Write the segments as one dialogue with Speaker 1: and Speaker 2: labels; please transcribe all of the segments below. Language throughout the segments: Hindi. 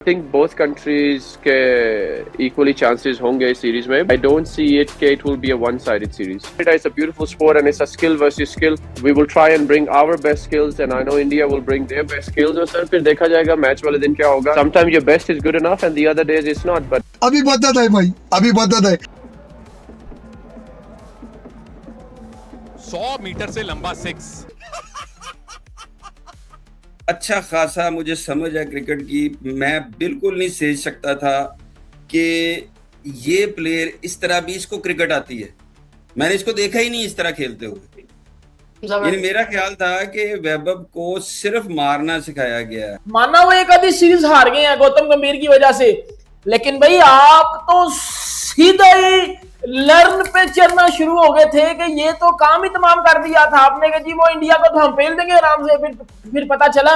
Speaker 1: think both countries के equally chances होंगे इस series में. I don't see it will be a one-sided series. It's a beautiful sport and it's a skill versus skill. We will try and bring our best skills and I know India will bring their best skills. और सर फिर देखा जाएगा मैच वाले दिन क्या होगा. Sometimes your best is good enough and the other days it's not. But
Speaker 2: अभी बदत है भाई, अभी बदत है.
Speaker 3: 100 मीटर से लंबा 6.
Speaker 4: अच्छा खासा मुझे समझ है क्रिकेट की. मैं बिल्कुल नहीं सोच सकता था कि ये प्लेयर इस तरह भी इसको क्रिकेट आती है. मैंने इसको देखा ही नहीं इस तरह खेलते हुए. यानी मेरा ख्याल था कि वैभव को सिर्फ मारना सिखाया गया है.
Speaker 5: माना वो एक आधी सीरीज हार गए हैं गौतम गंभीर की वजह से, लेकिन भाई आप तो सीधा ही लर्न पे चलना शुरू हो गए थे कि ये तो काम ही तमाम कर दिया था आपने कि जी वो इंडिया को तो हम पेल देंगे आराम से. फिर पता चला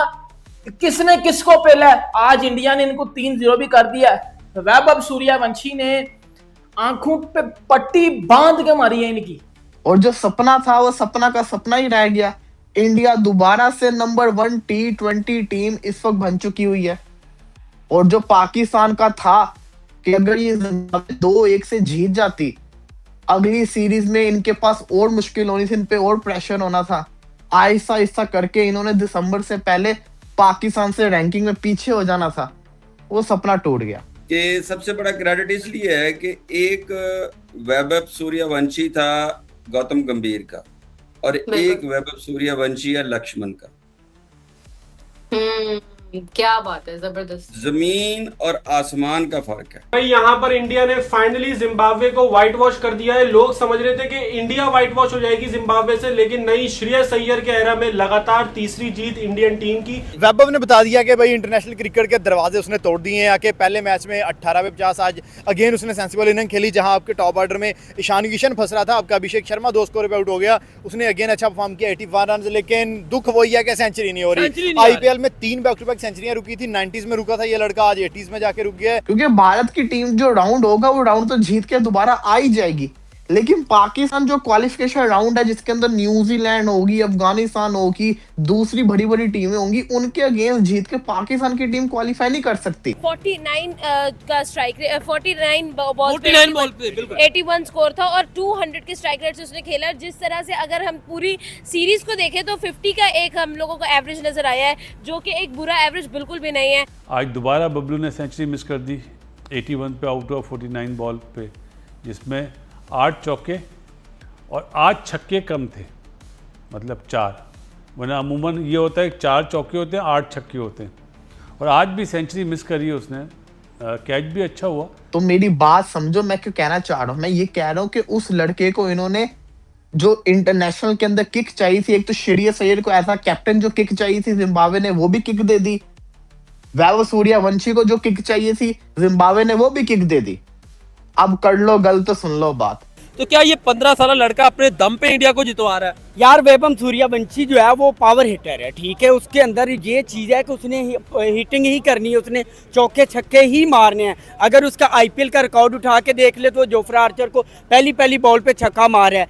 Speaker 5: किसने किसको पेला है. आज इंडिया ने इनको 3-0 भी कर दिया है. वैभव सूर्यवंशी ने आंखों पे पट्टी बांध के मारी है इनकी.
Speaker 6: और जो सपना था वो सपना का सपना ही रह गया. इंडिया दोबारा से नंबर 1 T20 टीम इस वक्त बन चुकी हुई है. और जो पाकिस्तान का था कि अगर ये 2-1 से जीत जाती, अगली सीरीज में इनके पास और मुश्किल होनी थी, इन पे और प्रेशर होना था. आहिस्ता आहिस्ता करके इन्होंने दिसंबर से पहले पाकिस्तान से रैंकिंग में पीछे हो जाना था. वो सपना टूट गया.
Speaker 4: कि सबसे बड़ा क्रेडिट इसलिए है कि एक वैभव सूर्यवंशी था गौतम गंभीर का और एक वैभव सूर्यवंशी है लक्ष्मण का.
Speaker 7: क्या बात है, जबरदस्त.
Speaker 4: जमीन और आसमान का फर्क है
Speaker 8: भाई. यहाँ पर इंडिया ने फाइनली जिम्बाब्वे को व्हाइट वॉश कर दिया है. लोग समझ रहे थे कि इंडिया व्हाइट वॉश हो जाएगी जिम्बाब्वे से, लेकिन नहीं. श्रेयस अय्यर के एरा में लगातार तीसरी जीत इंडियन टीम की.
Speaker 9: वैभव ने बता दिया कि भाई इंटरनेशनल क्रिकेट के दरवाजे उसने तोड़ दिए हैं. आके पहले मैच में 18 पे 50. आज अगेन उसने सेंसिबल इनिंग खेली जहां आपके टॉप ऑर्डर में ईशान किशन फंस रहा था. आपका अभिषेक शर्मा 2 स्कोर पे आउट हो गया. उसने अगेन अच्छा परफॉर्म किया 81 रन. लेकिन दुख वही है कि सेंचुरी नहीं हो रही. आईपीएल में 3 बैक टू बैक सेंचुरियां रुकी थी. 90s में रुका था ये लड़का, आज 80s में जाके रुक गया है.
Speaker 6: क्योंकि भारत की टीम जो राउंड होगा वो राउंड तो जीत के दोबारा आ ही जाएगी. लेकिन पाकिस्तान जो क्वालिफिकेशन राउंड है जिसके अंदर न्यूजीलैंड होगी, अफगानिस्तान होगी, दूसरी बड़ी बड़ी टीमें होंगी, उनके अगेंस्ट जीत के पाकिस्तान की टीम क्वालिफाई नहीं कर सकती.
Speaker 7: 49 का स्ट्राइक रेट, 49 बॉल पे 81 स्कोर था और 200 के स्ट्राइक रेट से उसने खेला. जिस तरह से अगर हम पूरी सीरीज को देखें तो 50 का एक हम लोगों को एवरेज नजर आया है, जो कि एक बुरा एवरेज बिल्कुल भी नहीं है.
Speaker 10: आज दोबारा बबलू ने सेंचुरी मिस कर दी 81 पे आउट ऑफ 49 बॉल पे, जिसमें 8 चौके और 8 छक्के कम थे, मतलब 4. वरना अमूमन ये होता है 4 चौके होते हैं, 8 छक्के होते हैं. और आज भी सेंचुरी मिस करी है उसने. कैच भी अच्छा हुआ.
Speaker 6: तो मेरी बात समझो मैं क्यों कहना चाह रहा हूँ. मैं ये कह रहा हूँ कि उस लड़के को इन्होंने जो इंटरनेशनल के अंदर किक चाहिए थी, एक तो श्रेयस अय्यर को ऐसा कैप्टन जो किक चाहिए थी जिम्बाब्वे ने वो भी किक दे दी. वैभव सूर्यवंशी को जो किक चाहिए थी जिम्बाब्वे ने वो भी किक दे दी. अब कर लो गल तो सुन लो बात.
Speaker 11: तो क्या ये 15 साल लड़का अपने दम पे इंडिया को जितवा रहा है?
Speaker 12: यार वैभव सूर्यवंशी जो है वो पावर हिटर है, ठीक है. उसके अंदर ये चीज है कि उसने हिटिंग ही करनी है, उसने चौके छक्के ही मारने हैं. अगर उसका आईपीएल का रिकॉर्ड उठा के देख ले तो जोफ्रा आर्चर को पहली बॉल पे छक्का मार है.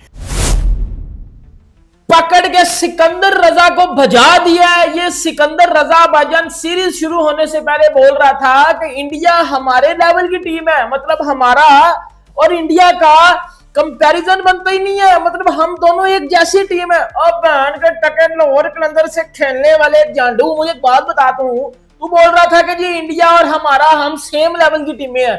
Speaker 5: पकड़ के सिकंदर रजा को भजा दिया है. ये सिकंदर रजा भाईजान सीरीज शुरू होने से पहले बोल रहा था कि इंडिया हमारे लेवल की टीम है, मतलब हमारा और इंडिया का कंपैरिजन बनता ही नहीं है, मतलब हम दोनों एक जैसी टीम है. अब बहन के टके लाहौर कलंदर से खेलने वाले जांडू, मुझे एक बात बताता हूं. तू बोल रहा था कि जी इंडिया और हमारा हम सेम लेवल की टीमें हैं.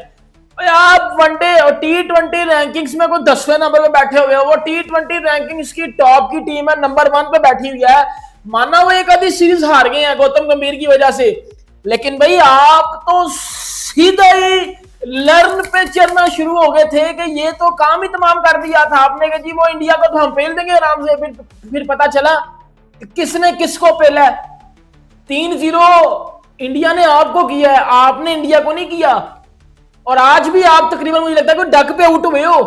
Speaker 5: आप वनडे और T20 रैंकिंग्स में कोई 10वें नंबर पे बैठे हुए हो. वो T20 रैंकिंग्स की टॉप की टीम है, नंबर 1 पे बैठी हुई है. माना वो एक आधी सीरीज हार गए हैं गौतम गंभीर की वजह से, लेकिन भाई आप तो सीधा ही लर्न पे चलना शुरू हो गए थे कि ये तो काम ही तमाम कर दिया था आपने कि जी वो इंडिया को तो हम पेल देंगे आराम से. फिर पता चला किसने किसको पेला है. 3-0 इंडिया ने आपको किया है, आपने इंडिया को नहीं किया. और आज भी आप तकरीबन मुझे लगता है कि डक पे आउट हुए हो.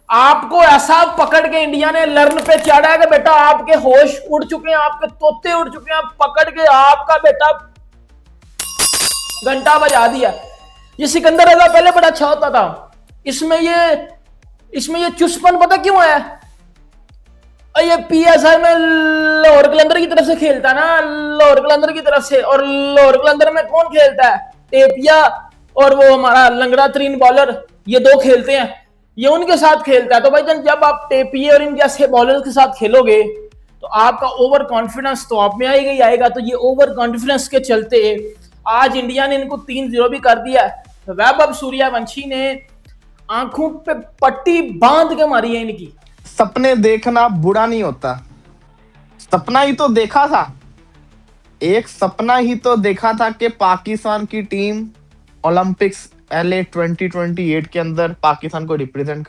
Speaker 5: आपको ऐसा पकड़ के इंडिया ने लर्न पे चढ़ा है कि बेटा आपके होश उड़ चुके हैं, आपके तोते उड़ चुके हैं. पकड़ के आपका बेटा घंटा बजा दिया. ये सिकंदर रजा पहले बड़ा अच्छा होता था. इसमें ये चुस्पन पता क्यों है? ये पीएसआई में लाहौर कलंदर की तरफ से खेलता है ना, लाहौर कलंदर की तरफ से. और लाहौर कलंदर में कौन खेलता है? टेपिया और वो हमारा लंगड़ा तरीन बॉलर, ये दो खेलते हैं, ये उनके साथ खेलता है। तो भाईजान जब आप टेपिए और इन जैसे बॉलर्स के साथ खेलोगे तो आपका ओवर कॉन्फिडेंस तो आप में आएगा ही आएगा। तो ये ओवर कॉन्फिडेंस के चलते आज इंडिया ने इनको 3-0 भी कर दिया है। वैभव सूर्यवंशी ने आंखों पे पट्टी बांध के मारी है इनकी।
Speaker 6: सपने देखना बुरा नहीं होता, सपना ही तो देखा था, एक सपना ही तो देखा था कि पाकिस्तान की टीम ओलंपिक्स LA 2028 के अंदर पाकिस्तान को रिप्रेजेंट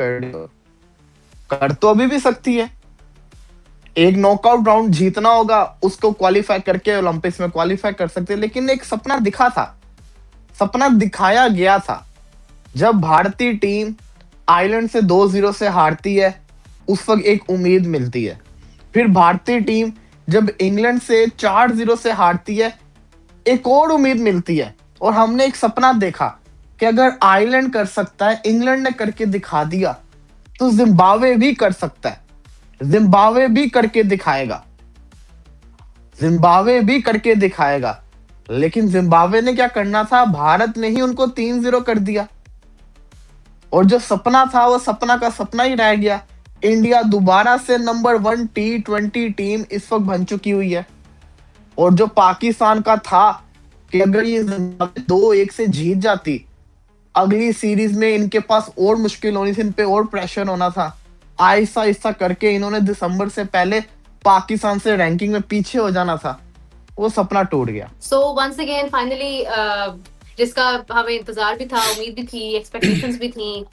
Speaker 6: कर तो अभी भी सकती है। एक नॉकआउट राउंड जीतना होगा, उसको क्वालिफाई करके ओलंपिक्स में क्वालिफाई कर सकते हैं। लेकिन एक सपना दिखा था, सपना दिखाया गया था। जब भारतीय टीम आयरलैंड से 2-0 से हारती है उस वक्त एक उम्मीद मिलती है। फिर भारतीय टीम जब इंग्लैंड से 4-0 से हारती है एक और उम्मीद मिलती है। और हमने एक सपना देखा कि अगर आयरलैंड कर सकता है, इंग्लैंड ने करके दिखा दिया, तो जिम्बाब्वे भी कर सकता है, जिम्बाब्वे भी करके दिखाएगा, जिम्बाब्वे भी करके दिखाएगा। लेकिन जिम्बाब्वे ने क्या करना था, भारत ने ही उनको 3-0 कर दिया। और जो सपना था वो सपना का सपना ही रह गया। इंडिया दोबारा से नंबर 1 T20 टीम इस वक्त बन चुकी हुई है। और जो पाकिस्तान का था कि अगर ये 2-1 से जीत जाती, अगली सीरीज में इनके पास और मुश्किल होनी थी, इन पे और प्रेशर होना था। आहिस्ता आहिस्ता करके इन्होंने दिसंबर से पहले पाकिस्तान से रैंकिंग में पीछे हो जाना था, वो सपना टूट गया।
Speaker 3: सो वंस अगेन फाइनली जिसका हमें इंतजार भी था, उम्मीद भी थी, एक्सपेक्टेशंस भी थी,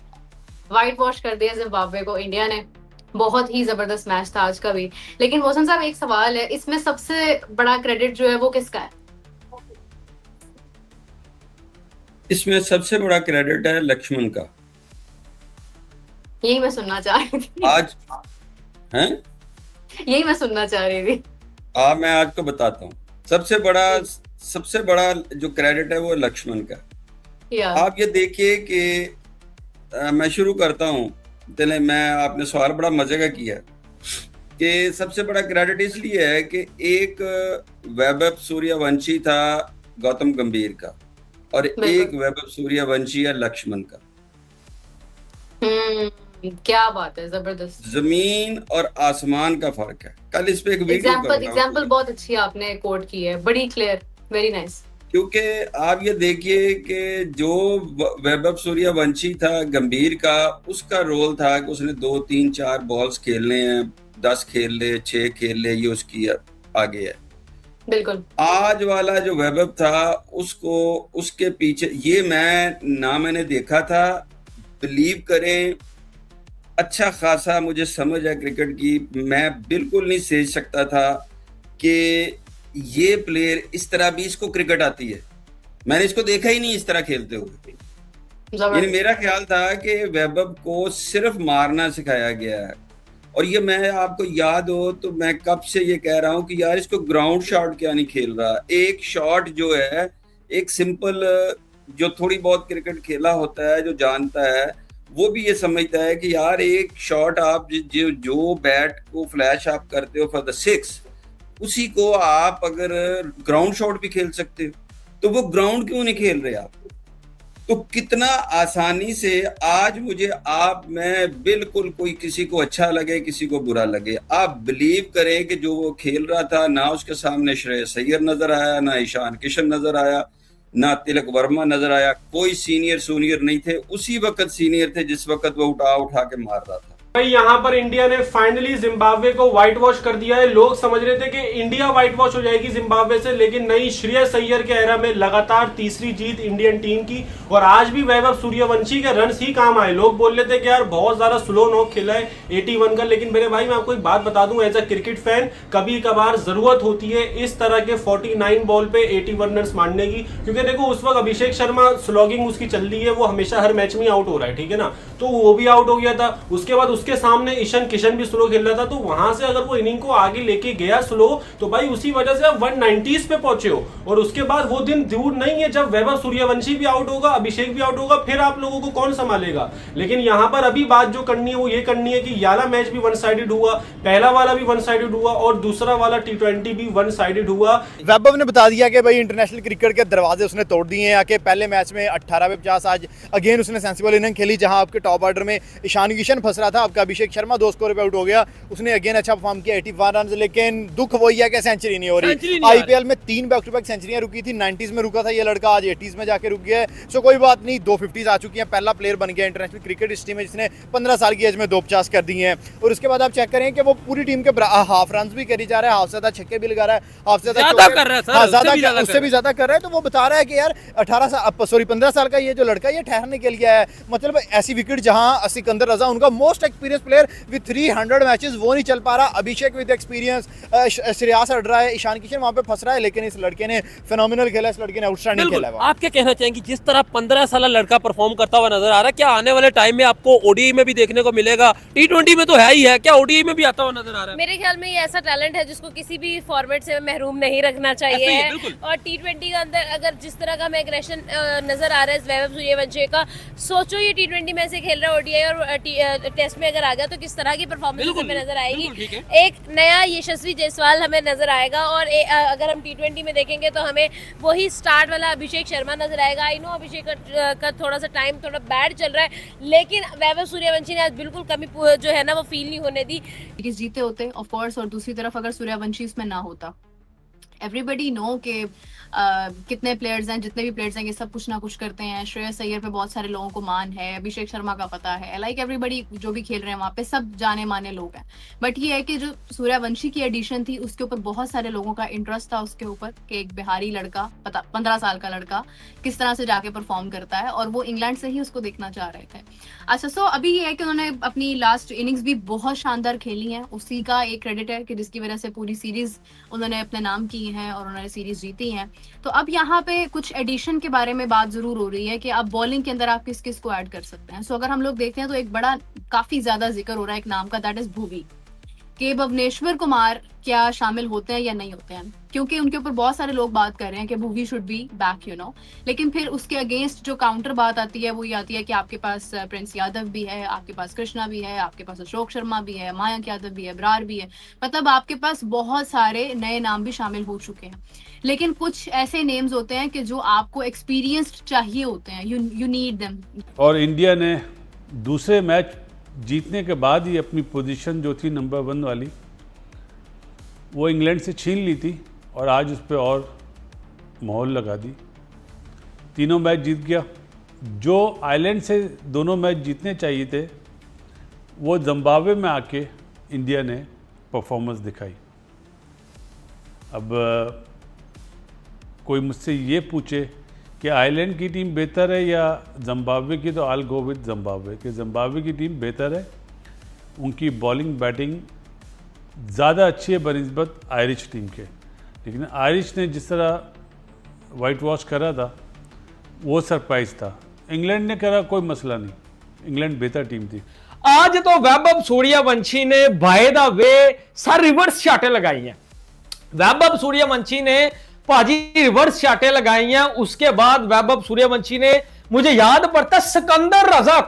Speaker 3: व्हाइट वॉश कर दिया जिम्बाब्वे को इंडिया ने। बहुत ही जबरदस्त मैच था आज का भी। लेकिन मोहसिन साहब एक सवाल है, इसमें सबसे बड़ा क्रेडिट जो है वो किसका है?
Speaker 4: इसमें सबसे बड़ा क्रेडिट है लक्ष्मण का।
Speaker 3: यही मैं सुनना चाह रही थी
Speaker 4: आज हैं,
Speaker 3: यही मैं सुनना चाह रही थी।
Speaker 4: मैं आज को बताता हूँ। सबसे बड़ा जो क्रेडिट है वो लक्ष्मण का। आप ये देखिए कि मैं शुरू करता हूँ, चले मैं आपने सवाल बड़ा मजे का किया कि सबसे बड़ा क्रेडिट इसलिए है कि एक वैभव सूर्यवंशी था गौतम गंभीर का और एक वैभव सूर्यवंशी है लक्ष्मण का।
Speaker 3: क्या बात है, जबरदस्त।
Speaker 4: जमीन और आसमान का फर्क है। कल इस पे एक वीडियो
Speaker 3: एग्जांपल बहुत अच्छी आपने कोट की है, बड़ी क्लियर, वेरी नाइस।
Speaker 4: क्योंकि आप ये देखिए कि जो वैभव सूर्यवंशी था गंभीर का, उसका रोल था कि उसने 2, 3, 4 बॉल्स खेलने हैं, 10 खेल ले, 6 खेल ले, ये उसकी आगे है।
Speaker 3: बिल्कुल।
Speaker 4: आज वाला जो वैभव था उसको उसके पीछे ये मैंने देखा था, बिलीव करें अच्छा खासा मुझे समझ है क्रिकेट की। मैं बिल्कुल नहीं सोच सकता था कि ये प्लेयर इस तरह भी इसको क्रिकेट आती है। मैंने इसको देखा ही नहीं इस तरह खेलते हुए। यानी मेरा ख्याल था कि वैभव को सिर्फ मारना सिखाया गया है। और ये मैं आपको याद हो तो मैं कब से ये कह रहा हूँ कि यार इसको ग्राउंड शॉट क्या नहीं खेल रहा। एक शॉट जो है, एक सिंपल जो थोड़ी बहुत क्रिकेट खेला होता है, जो जानता है, वो भी ये समझता है कि यार एक शॉट आप जो बैट को फ्लैश आप करते हो फॉर द 6, उसी को आप अगर ग्राउंड शॉट भी खेल सकते हो, तो वो ग्राउंड क्यों नहीं खेल रहे आप? तो कितना आसानी से आज मैं बिल्कुल, कोई किसी को अच्छा लगे किसी को बुरा लगे, आप बिलीव करें कि जो वो खेल रहा था, ना उसके सामने श्रेयस अय्यर नजर आया, ना ईशान किशन नजर आया, ना तिलक वर्मा नजर आया, कोई सीनियर नहीं थे। उसी वक्त सीनियर थे जिस वक्त वो उठा के मार रहा था।
Speaker 8: भाई यहाँ पर इंडिया ने फाइनली जिम्बाब्वे को व्हाइट वॉश कर दिया है। लोग समझ रहे थे कि इंडिया व्हाइट वॉश हो जाएगी जिम्बाब्वे से, लेकिन नहीं, श्रेयस अय्यर के एरा में लगातार तीसरी जीत इंडियन टीम की। और आज भी वैभव सूर्यवंशी के रन ही काम आए। लोग बोल रहे थे कि यार बहुत ज्यादा स्लो नॉक खेला है 81 का, लेकिन मेरे भाई मैं आपको एक बात बता दूं, एज अ क्रिकेट फैन कभी कभार जरूरत होती है इस तरह के 49 बॉल पे 81 रन मारने की। क्योंकि देखो उस वक्त अभिषेक शर्मा स्लॉगिंग उसकी चल रही है, वो हमेशा हर मैच में आउट हो रहा है, ठीक है ना, तो वो भी आउट हो गया था। उसके बाद उसके सामने ईशान किशन भी स्लो खेल रहा था, तो वहां से अगर वो इनिंग को आगे लेके गया स्लो, तो भाई उसी वजह से आप 190s पे पहुंचे हो। और उसके बाद वो दिन दूर नहीं है जब वैभव सूर्यवंशी भी आउट होगा, अभिषेक भी आउट होगा, फिर आप लोगों को कौन संभालेगा। लेकिन यहां पर अभी बात जो करनी है वो ये करनी है कि याला मैच भी वन साइडेड हुआ, पहला वाला भी वन साइडेड हुआ और दूसरा वाला T20 भी वन साइडेड हुआ।
Speaker 9: वैभव ने बता दिया कि भाई इंटरनेशनल क्रिकेट के दरवाजे उसने तोड़ दिए हैं। आके पहले मैच में 18 पे 50 आज अगेन उसने सेंसिबल इनिंग खेली, जहां आपके टॉप ऑर्डर में ईशान किशन फंस रहा था, आपका अभिषेक शर्मा 2 स्कोर पे आउट हो गया, उसने अगेन अच्छा परफॉर्म किया 81 रन। लेकिन दुख वही है कि सेंचुरी नहीं हो रही। आईपीएल में 3 बैक टू बैक सेंचुरियां रुकी थी, 90s में रुका था ये लड़का, आज 80s में जाके रुक गया है। सो कोई बात नहीं, 2 50s आ चुकी हैं, पहला प्लेयर बन गया इंटरनेशनल क्रिकेट हिस्ट्री में जिसने 15 साल की एज में 2 50 कर दिए हैं। और उसके बाद आप चेक करें कि वो पूरी टीम के हाफ रन भी करी जा रहा है, हाफ से ज्यादा छक्के भी लगा रहा है, हाफ से
Speaker 11: ज्यादा कर रहा है सर,
Speaker 9: उससे भी ज्यादा कर रहा है। तो वो बता रहा है कि यार 15 साल का ये जो लड़का ये ठहरने के लिए है। मतलब ऐसी विकेट जहां सिकंदर रजा उनका most experience player with 300 matches वो नहीं चल पा रहा, अभिषेक विद एक्सपीरियंस, श्रेयस अड़ रहा है, ईशान किशन वहां पे फंस रहा है, लेकिन इस लड़के ने फिनोमिनल खेला, इस लड़के ने आउटस्टैंडिंग खेला है।
Speaker 11: आप क्या कहना चाहेंगे, जिस तरह 15 साल लड़का परफॉर्म करता हुआ नजर आ रहा है, क्या आने वाले टाइम में आपको ओडीआई में भी देखने को मिलेगा? T20 में तो है ही है, क्या ओडीआई में भी आता हुआ नजर आ रहा है?
Speaker 7: मेरे ख्याल में ये ऐसा टैलेंट है जिसको किसी भी फॉर्मेट से महरूम नहीं रखना चाहिए है। और T20 के अंदर अगर जिस तरह का हमें एग्रेशन नजर आ रहा है वैभव सूर्यवंशी का, सोचो ये T20 में से खेल रहा है, ओडीआई और टेस्ट में अगर आ गया तो किस तरह की परफॉर्मेंस हमें नजर आएगी। एक नया यशस्वी जायसवाल हमें नजर आएगा। और अगर हम T20 में देखेंगे तो हमें वही स्टार्ट वाला अभिषेक शर्मा नजर आएगा। आई नो अभिषेक का थोड़ा सा टाइम थोड़ा बैड चल रहा है, लेकिन वैभव सूर्यवंशी ने आज बिल्कुल कमी जो है ना वो फील नहीं होने दी।
Speaker 3: जीते होते ऑफ कोर्स, और दूसरी तरफ अगर सूर्यवंशी इसमें ना होता, एवरीबडी नो के कितने प्लेयर्स हैं, जितने भी प्लेयर्स हैं ये सब कुछ ना कुछ करते हैं। श्रेयस अय्यर पे बहुत सारे लोगों को मान है, अभिषेक शर्मा का पता है, लाइक एवरीबडी जो भी खेल रहे हैं वहाँ पे सब जाने माने लोग हैं। बट ये है कि जो सूर्यवंशी की एडिशन थी उसके ऊपर बहुत सारे लोगों का इंटरेस्ट था उसके ऊपर कि एक बिहारी लड़का 15 साल का लड़का किस तरह से जाके परफॉर्म करता है, और वो इंग्लैंड से ही उसको देखना चाह रहे थे। अच्छा, सो अभी ये है कि उन्होंने अपनी लास्ट इनिंग्स भी बहुत शानदार खेली है, उसी का एक क्रेडिट है कि जिसकी वजह से पूरी सीरीज उन्होंने अपने नाम की है और उन्होंने सीरीज जीती है। तो अब यहाँ पे कुछ एडिशन के बारे में बात जरूर हो रही है कि अब बॉलिंग के अंदर आप किस किस को ऐड कर सकते हैं। सो अगर हम लोग देखते हैं तो एक बड़ा काफी ज्यादा जिक्र हो रहा है एक नाम का, दैट इज भुवी, कि भुवनेश्वर कुमार क्या शामिल होते हैं या नहीं होते हैं, क्योंकि उनके ऊपर बहुत सारे लोग बात कर रहे हैं कि Bhuvi should be back, you know. लेकिन फिर उसके अगेंस्ट जो काउंटर बात आती है वो ये आती है कि आपके पास प्रिंस यादव भी है, आपके पास कृष्णा भी है, आपके पास अशोक शर्मा भी है, मयंक यादव भी है, ब्रार भी है, मतलब आपके पास बहुत सारे नए नाम भी शामिल हो चुके हैं। लेकिन कुछ ऐसे नेम्स होते हैं कि जो आपको एक्सपीरियंस्ड चाहिए होते हैं, यू नीड देम।
Speaker 10: और इंडिया ने दूसरे मैच जीतने के बाद ही अपनी पोजीशन जो थी नंबर 1 वाली वो इंग्लैंड से छीन ली थी, और आज उस पर और मोहर लगा दी। तीनों मैच जीत गया। जो आयरलैंड से दोनों मैच जीतने चाहिए थे वो जिम्बाब्वे में आके इंडिया ने परफॉर्मेंस दिखाई। अब कोई मुझसे ये पूछे कि आयरलैंड की टीम बेहतर है या जिम्बाब्वे की, तो आई गो विद जिम्बाब्वे, कि जिम्बाब्वे की टीम बेहतर है, उनकी बॉलिंग बैटिंग ज़्यादा अच्छी है बनिस्बत आयरिश टीम के। लेकिन आयरिश ने जिस तरह वाइट वॉश करा था वो सरप्राइज था। इंग्लैंड ने करा कोई मसला नहीं, इंग्लैंड बेहतर टीम थी।
Speaker 5: आज तो वैभव सूर्यवंशी ने by the way sir reverse शाटें लगाई हैं। वैभव सूर्यवंशी ने भाजी रिवर्स शाटें लगाई हैं। उसके बाद वैभव सूर्यवंशी ने, मुझे याद पड़ता सिकंदर रजा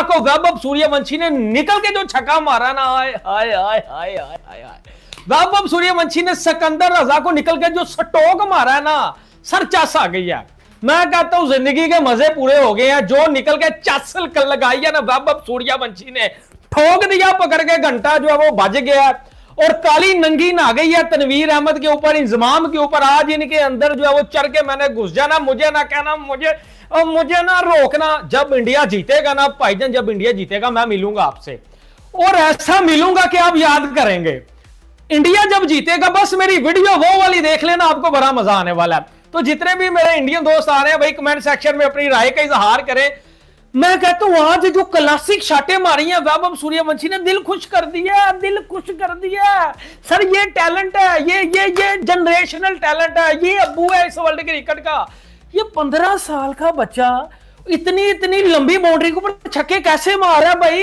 Speaker 5: को वैभव सूर्यवंशी ने निकल के जो छक्का मारा ना, हाय हाय हाय हाय हाय हाय, वैभव सूर्यवंशी ने सिकंदर रजा को निकल के जो स्टोक मारा है ना, सर चस आ गई है। मैं कहता हूं जिंदगी के मजे पूरे हो गए हैं। जो निकल के चस लगाई है ना वैभव सूर्यवंशी ने, ठोक दिया पकड़ के, घंटा जो है वो बज गया और काली नंगी ना गई है तनवीर अहमद के ऊपर, इंजमाम के ऊपर। आज इनके अंदर जो है वो चढ़ के मैंने घुस जाना, मुझे ना कहना, मुझे ना रोकना। जब इंडिया जीतेगा ना भाईजान, जब इंडिया जीतेगा मैं मिलूंगा आपसे, और ऐसा मिलूंगा कि आप याद करेंगे। इंडिया जब जीतेगा बस मेरी वीडियो वो वाली देख लेना, आपको बड़ा मजा आने वाला है। तो जितने भी मेरे इंडियन दोस्त आ रहे हैं भाई, कमेंट सेक्शन में अपनी राय का इजहार करें। मैं कहता हूं आज जो क्लासिक शाटें मारी हैं वैभव सूर्यवंशी ने, दिल खुश कर दिया, दिल खुश कर दिया। सर ये टैलेंट है, ये जनरेशनल टैलेंट है, ये अब्बू है इस वर्ल्ड क्रिकेट का। ये 15 साल का बच्चा इतनी लंबी बाउंड्री के ऊपर छक्के कैसे मार रहा है भाई,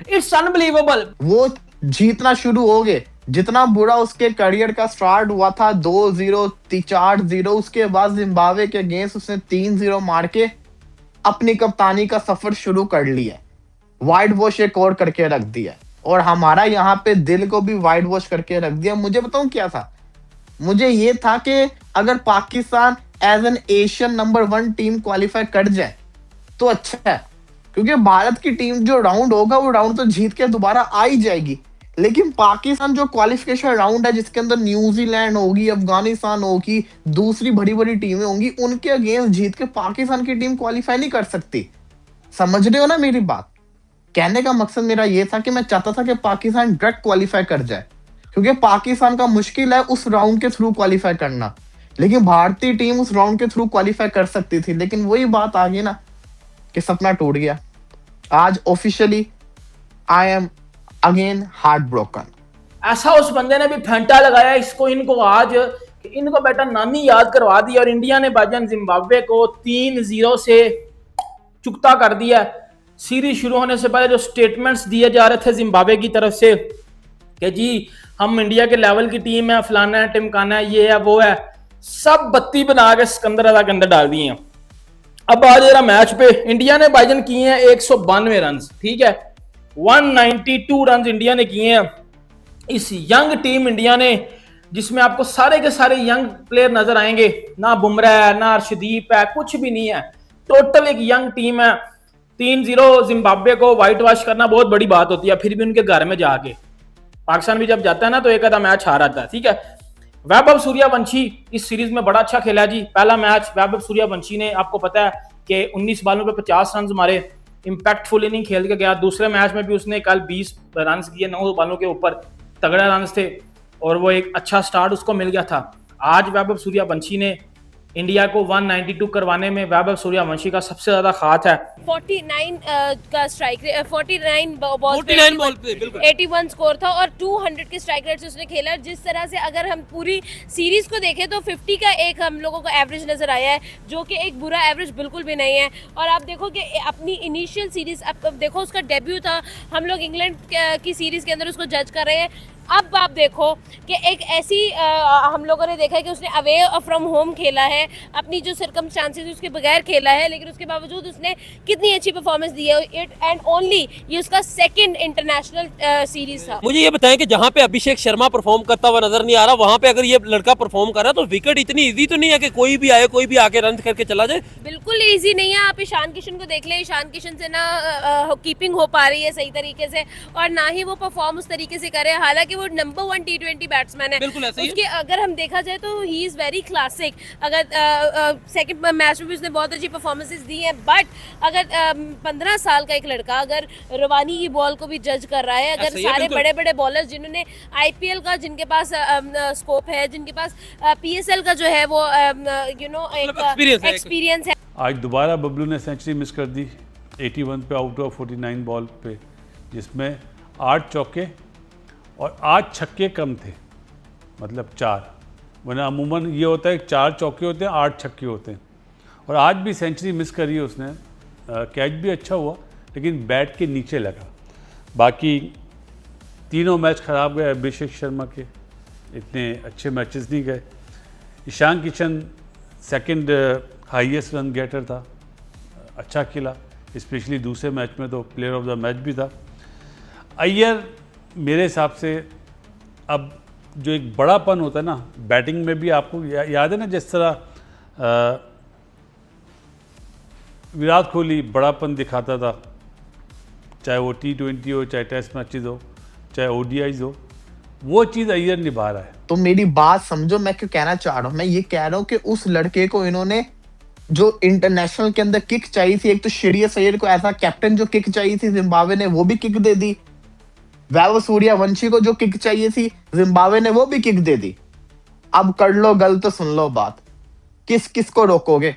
Speaker 5: इट्स अनबिलीवेबल।
Speaker 6: वो जीतना शुरू हो गए, जितना बुरा उसके करियर का स्टार्ट हुआ था 2-0 4-0, उसके बाद जिम्बाब्वे के अगेंस्ट उसने 3-0 मार के अपनी कप्तानी का सफर शुरू कर लिया, वाइट वॉश एक और करके रख दिया, और हमारा यहाँ पे दिल को भी वाइट वॉश करके रख दिया। मुझे बताऊं क्या था, मुझे ये था कि अगर Pakistan as an Asian number 1 team qualify कर जाए तो अच्छा है, क्योंकि भारत की टीम जो राउंड होगा वो राउंड तो जीत के दोबारा आ ही जाएगी, लेकिन पाकिस्तान जो क्वालिफिकेशन राउंड है जिसके अंदर न्यूजीलैंड होगी, अफगानिस्तान होगी, दूसरी बड़ी बड़ी टीमें होंगी, उनके अगेंस्ट जीत के पाकिस्तान की टीम क्वालिफाई नहीं कर सकती। समझ रहे हो ना मेरी बात? कहने का मकसद मेरा ये था कि मैं चाहता था कि पाकिस्तान डायरेक्ट क्वालिफाई कर जाए, क्योंकि पाकिस्तान का मुश्किल है उस राउंड के थ्रू क्वालिफाई करना, लेकिन भारतीय टीम उस राउंड के थ्रू क्वालिफाई कर सकती थी। लेकिन वही बात आ गई ना कि सपना टूट गया। आज officially I am again heart broken.
Speaker 5: ऐसा उस बंदे ने भी फेंटा लगाया इसको, इनको आज इनको बेटा नानी याद करवा दी, और इंडिया ने भाईजान जिम्बाब्वे को 3-0 से चुकता कर दिया। सीरीज शुरू होने से पहले जो स्टेटमेंट्स दिए जा रहे थे जिम्बाब्वे की तरफ से कि जी हम इंडिया के लेवल की टीम है, फलाना है, टिमकाना है, ये है वो है, सब बत्ती बना के सिकंदर रजा के अंदर डाल दिए हैं। अब आज जरा मैच पे इंडिया ने भाईजान किए हैं 192 रन, ठीक है, 192 रन इंडिया ने किए हैं। इस यंग टीम इंडिया ने, जिसमें आपको सारे के सारे यंग प्लेयर नजर आएंगे, ना बुमराह है ना अर्शदीप है, कुछ भी नहीं है, टोटल एक यंग टीम है। 3-0 जिम्बाब्वे को व्हाइट वॉश करना बहुत बड़ी बात होती है, फिर भी उनके घर में जाके पाकिस्तान भी जब जाता है ना तो एक आधा मैच हार आता है, ठीक है। वैभव सूर्यवंशी इस सीरीज में बड़ा अच्छा खेला जी। पहला मैच वैभव सूर्यवंशी ने, आपको पता है कि 19 बालों पे 50 रन मारे, इंपैक्टफुल इनिंग खेल के गया। दूसरे मैच में भी उसने कल 20 रन किए, 9 बालों के ऊपर तगड़े रन थे, और वो एक अच्छा स्टार्ट उसको मिल गया था। आज वैभव सूर्यवंशी ने इंडिया को 192 करवाने में वैभव सूर्यवंशी का सबसे ज्यादा हाथ है।
Speaker 7: 49 का स्ट्राइक 49 बॉल पे बिल्कुल 81 स्कोर था, और 200 के स्ट्राइक रेट से उसने खेला। जिस तरह से अगर हम पूरी सीरीज को देखें तो 50 का एक हम लोगों को एवरेज नजर आया है, जो कि एक बुरा एवरेज बिल्कुल भी नहीं है। और आप देखो कि अपनी इनिशियल सीरीज, अब देखो उसका डेब्यू था, हम लोग इंग्लैंड की सीरीज के अंदर उसको जज कर रहे हैं। अब आप देखो कि एक ऐसी हम लोगों ने देखा है कि उसने अवे फ्रॉम होम खेला है, अपनी जो सर्कमस्टांसेस उसके बगैर खेला है, लेकिन उसके बावजूद उसने कितनी अच्छी परफॉर्मेंस दी है। इट एंड ओनली ये उसका सेकंड इंटरनेशनल सीरीज था।
Speaker 11: मुझे ये बताएं कि जहाँ पे अभिषेक शर्मा परफॉर्म करता हुआ नजर नहीं आ रहा, वहाँ पे अगर ये लड़का परफॉर्म कर रहा है तो विकेट इतनी इजी तो नहीं है कि कोई भी आए, कोई भी आके रन करके चला जाए।
Speaker 7: बिल्कुल इजी नहीं है। आप ईशान किशन को देख लें, ईशान किशन से ना कीपिंग हो पा रही है सही तरीके से, और ना ही वो परफॉर्म उस तरीके से करे। हालांकि वो नंबर 1 T20 बैट्समैन है,
Speaker 11: बिल्कुल ऐसे ही
Speaker 7: उसके अगर हम देखा जाए तो ही इज वेरी क्लासिक। अगर सेकंड मैच में भी उसने बहुत अच्छी परफॉर्मेंसेस दी हैं, बट अगर 15 साल का एक लड़का अगर रवानी की बॉल को भी जज कर रहा है, अगर सारे बड़े बड़े बॉलर्स जिन्होंने IPL का, जिनके पास स्कोप है, जिनके पास PSL का जो है वो एक एक्सपीरियंस है।
Speaker 10: आज दोबारा बबलू ने सेंचुरी मिस कर दी 81 पे आउट ऑफ 49 बॉल पे, जिसमें 8 चौके और 8 छक्के कम थे, मतलब 4, वरना अमूमन ये होता है 4 चौके होते हैं 8 छक्के होते हैं। और आज भी सेंचुरी मिस करी है उसने। कैच भी अच्छा हुआ लेकिन बैट के नीचे लगा। बाकी तीनों मैच ख़राब गए अभिषेक शर्मा के, इतने अच्छे मैचेस नहीं गए। Ishan Kishan second highest run getter था, अच्छा खेला, स्पेशली दूसरे मैच में तो प्लेयर ऑफ द मैच भी था। अय्यर मेरे हिसाब से अब जो एक बड़ापन होता है ना बैटिंग में भी, आपको याद है ना जिस तरह विराट कोहली बड़ापन दिखाता था, चाहे वो T20 हो, चाहे टेस्ट मैचेस हो, चाहे ODIs हो, वो चीज़ अय्यर निभा रहा है।
Speaker 6: तो मेरी बात समझो, मैं क्यों कहना चाह रहा हूँ। मैं ये कह रहा हूँ कि उस लड़के को इन्होंने जो इंटरनेशनल के अंदर किक चाहिए थी, एक तो श्रेयस अय्यर को ऐसा कैप्टन जो किक चाहिए थी जिम्बाब्वे ने वो भी किक दे दी, वैभव सूर्यवंशी को जो किक चाहिए थी जिम्बाब्वे ने वो भी किक दे दी। अब कर लो गल तो सुन लो बात, किस किस को रोकोगे?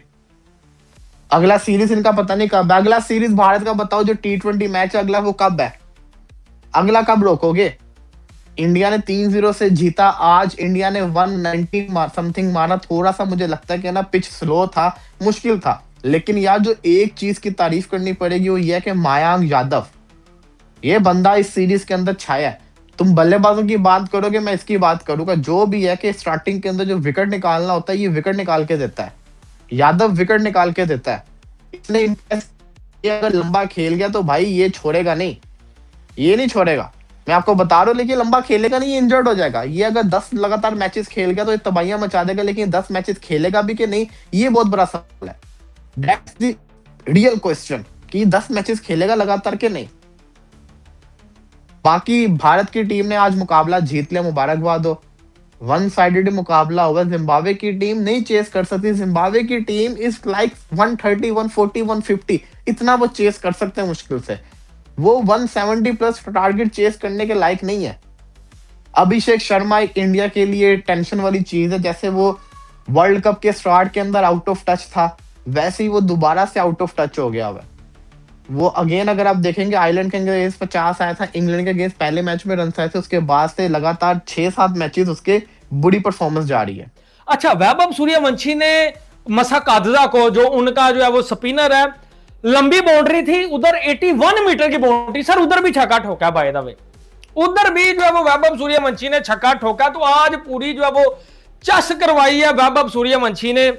Speaker 6: अगला सीरीज इनका पता नहीं कब है। अगला सीरीज भारत का बताओ, जो T20 मैच है अगला वो कब है? अगला कब रोकोगे? इंडिया ने 3-0 से जीता। आज इंडिया ने 190 समथिंग मारा। थोड़ा सा मुझे लगता है कि ना पिच स्लो था, मुश्किल था, लेकिन यार जो एक चीज की तारीफ करनी पड़ेगी वो ये है कि मयांक यादव, ये बंदा इस सीरीज के अंदर छाया है। तुम बल्लेबाजों की बात करोगे, मैं इसकी बात करूंगा। जो भी है कि स्टार्टिंग के अंदर जो विकेट निकालना होता है, ये विकेट निकाल के देता है। यादव विकेट निकाल के देता है। इसने ये अगर लंबा खेल गया तो भाई ये छोड़ेगा नहीं, ये नहीं छोड़ेगा, मैं आपको बता रहा हूँ। लेकिन लंबा खेलेगा नहीं, ये इंजर्ड हो जाएगा। ये अगर 10 लगातार मैचेस खेल गया तो ये तबाहियां मचा देगा, लेकिन 10 मैचेस खेलेगा भी कि नहीं, ये बहुत बड़ा सवाल है। दैट्स द रियल क्वेश्चन कि 10 मैचेस खेलेगा लगातार के नहीं। बाकी भारत की टीम ने आज मुकाबला जीत लिया, मुबारकबाद हो। वन साइडेड मुकाबला हुआ। जिम्बाब्वे की टीम नहीं चेस कर सकती। जिम्बाब्वे की टीम इज लाइक 130, 140, 150 इतना वो चेस कर सकते हैं मुश्किल से। वो 170 प्लस टारगेट चेस करने के लायक नहीं है। अभिषेक शर्मा एक इंडिया के लिए टेंशन वाली चीज है। जैसे वो वर्ल्ड कप के स्टार्ट के अंदर आउट ऑफ टच था, वैसे ही वो दोबारा से आउट ऑफ टच हो गया हुआ। वो अगेन अगर आप देखेंगे, आयरलैंड के अगेंस्ट 50 आया था, इंग्लैंड के अगेंस्ट पहले मैच में रन आए थे, उसके बाद से लगातार 6-7 मैचेस उसके बुरी परफॉर्मेंस जा रही है।
Speaker 5: अच्छा, वैभव सूर्यवंशी ने मसा कादजा को, जो उनका जो है वो स्पिनर है, लंबी बाउंड्री थी, उधर 81 मीटर की बाउंड्री, सर उधर भी छक्का ठोका बाय द वे, उधर भी जो है वो वैभव सूर्यवंशी ने छक्का ठोका। तो आज पूरी जो है वो चस करवाई है वैभव सूर्यवंशी ने।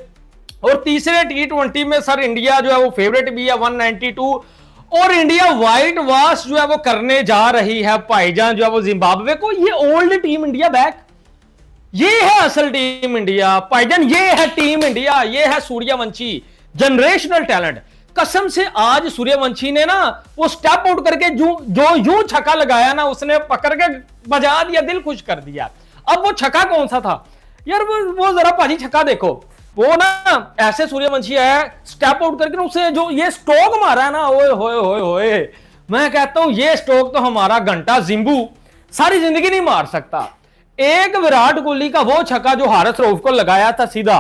Speaker 5: और तीसरे T20 में सर इंडिया जो है वो फेवरेट भी है 192, और इंडिया व्हाइट वॉश जो है वो करने जा रही है भाईजान जो है वो जिम्बाब्वे को। ये ओल्ड टीम इंडिया बैक, ये है असल टीम इंडिया भाईजान, ये है टीम इंडिया, ये है सूर्यवंशी, जनरेशनल टैलेंट। कसम से आज सूर्यवंशी ने ना वो स्टेप आउट करके जो यूं छक्का लगाया ना, उसने पकड़ के बजा दिया, दिल खुश कर दिया। अब वो छक्का कौन सा था यार, वो जरा भाजी छक्का देखो, वो ना ऐसे सूर्यवंशी है स्टेप आउट करके उसे जो ये स्ट्रोक मारा है ना, ओए होए होए होए, मैं कहता हूं ये स्ट्रोक तो हमारा घंटा जिम्बू सारी जिंदगी नहीं मार सकता। एक विराट कोहली का वो छक्का जो हारिस रऊफ को लगाया था सीधा,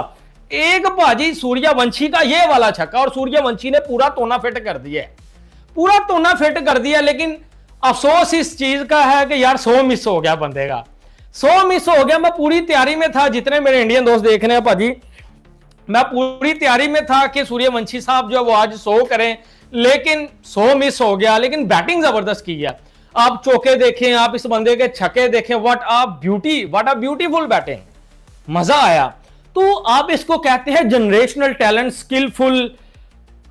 Speaker 5: एक भाजी सूर्यवंशी का ये वाला छक्का, और सूर्यवंशी ने पूरा टोना फिट कर दिया, पूरा टोना फिट कर दिया। लेकिन अफसोस इस चीज का है कि यार 100 मिस हो गया बंदे का, 100 मिस हो गया। मैं पूरी तैयारी में था, जितने मेरे इंडियन दोस्त देख रहे हैं भाजी, मैं पूरी तैयारी में था कि सूर्यवंशी साहब जो है वो आज 100 करें, लेकिन 100 मिस हो गया। लेकिन बैटिंग जबरदस्त की है। आप चौके देखें, आप इस बंदे के छक्के देखें, व्हाट अ ब्यूटीफुल बैटिंग, मजा आया। तो आप इसको कहते हैं जनरेशनल टैलेंट, स्किलफुल,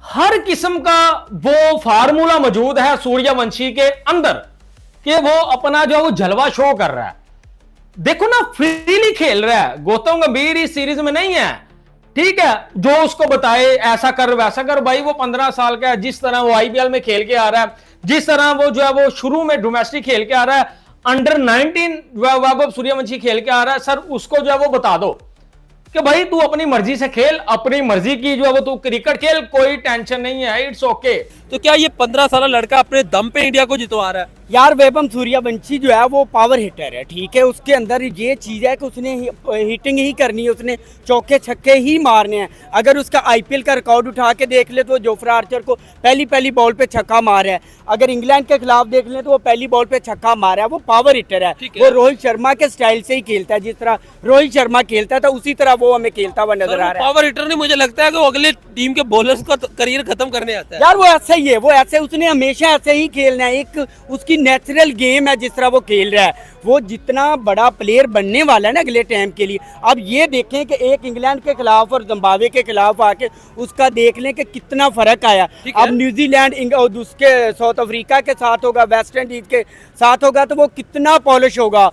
Speaker 5: हर किस्म का वो फार्मूला मौजूद है सूर्यवंशी के अंदर कि वो अपना जो है वो जलवा शो कर रहा है। देखो ना, फ्रीली खेल रहा है। गौतम गंभीर इस सीरीज में नहीं है, ठीक है, जो उसको बताए ऐसा कर वैसा कर, भाई वो 15 साल का है, जिस तरह वो IPL में खेल के आ रहा है, जिस तरह वो जो है वो शुरू में डोमेस्टिक खेल के आ रहा है, अंडर 19 वैभव सूर्यवंशी खेल के आ रहा है, सर उसको जो है वो बता दो कि भाई तू अपनी मर्जी से खेल, अपनी मर्जी की जो है वो तू क्रिकेट खेल, कोई टेंशन नहीं है, इट्स ओके।
Speaker 11: तो क्या ये 15 साल लड़का अपने दम पे इंडिया को जितवा रहा है?
Speaker 12: यार वैभव सूर्यवंशी जो है वो पावर हिटर है, ठीक है, उसके अंदर ये चीज़ है कि उसने हिटिंग ही करनी है, उसने चौके छक्के ही मारने हैं। अगर उसका IPL का रिकॉर्ड उठा के देख ले तो जोफ्रा आर्चर को पहली बॉल पे छक्का मारा है। अगर इंग्लैंड के खिलाफ देख ले तो वो पहली बॉल पे छक्का मारा है। वो पावर हिटर है, वो रोहित शर्मा के स्टाइल से ही खेलता है, जिस तरह रोहित शर्मा खेलता था उसी तरह वो हमें खेलता हुआ नजर आ रहा है।
Speaker 11: पावर हिटर नहीं, मुझे लगता है कि वो अगले टीम के बॉलर्स का करियर खत्म करने आता है।
Speaker 12: यार वो ऐसा ही है, वो ऐसे उसने हमेशा ऐसे ही खेलना है, एक उसकी नेचुरल गेम है जिस तरह वो खेल रहा है। वो जितना बड़ा प्लेयर बनने वाला है ना अगले टाइम के लिए। अब ये देखें कि एक इंग्लैंड के खिलाफ और जिम्बाब्वे के खिलाफ आके उसका देख लें कि कितना फर्क आया। अब न्यूजीलैंड उसके साउथ अफ्रीका के साथ होगा, वेस्ट इंडीज के साथ होगा, तो वो कितना पॉलिश होगा।